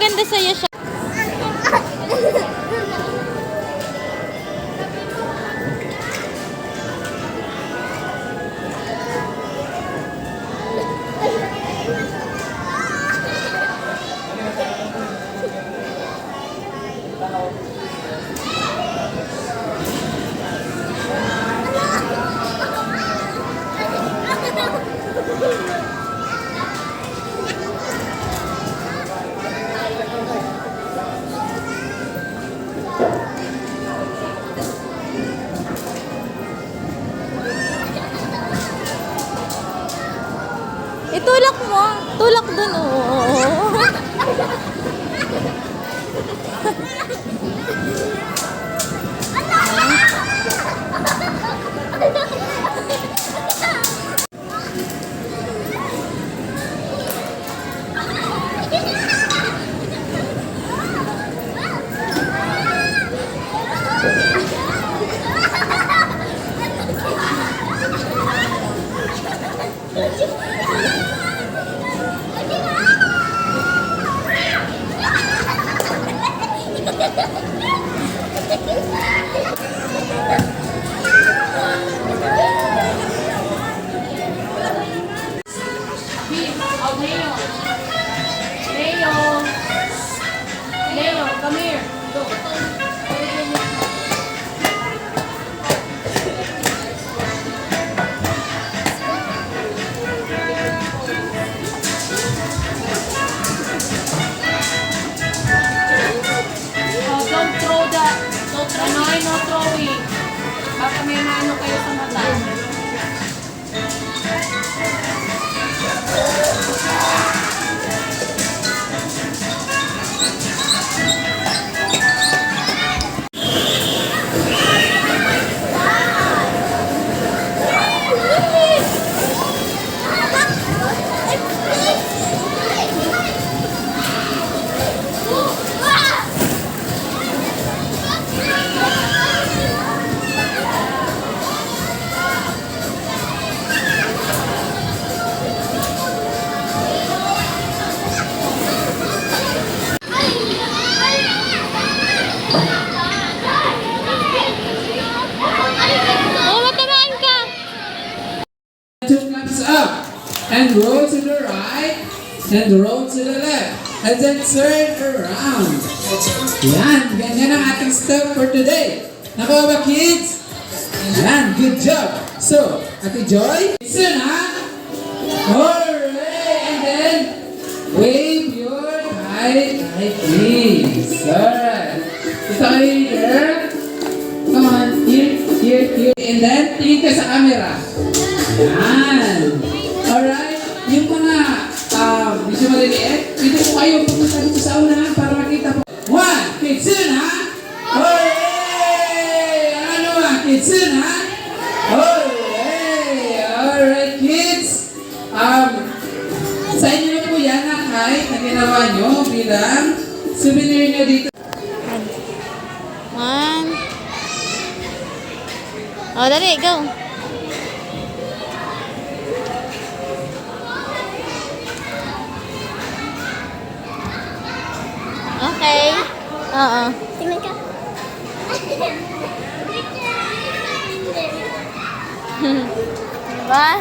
maganda sa'yo siya. Itulak mo. Tulak dun, oo. Leo, come here. Go. Don't throw that. Don't throw. No throwing. Baka may mano kayo sa mata. And roll to the right, and roll to the left, and then turn around. Yan, ganyan ang ating step for today. Nakuha ba, kids? Yan, good job. So, Ate Joy, listen ha. Alright, and then wave your right eye, please. Alright. Ito kayo here. Come on, here. And then, tingin ka sa camera. Yan. Alright, yung mga medyo maliliit, pwede po kayo pupunta dito sa unahan para makita po. 1, kitsun ha? Hooray! Ano ba? Kitsun ha? Hooray! Alright kids, sa inyo na po yan ha, kahit na ginawa nyo bilang souvenir nyo dito. 1. Oh, dali, go. Okay. Oo. Tingnan ka. Diba?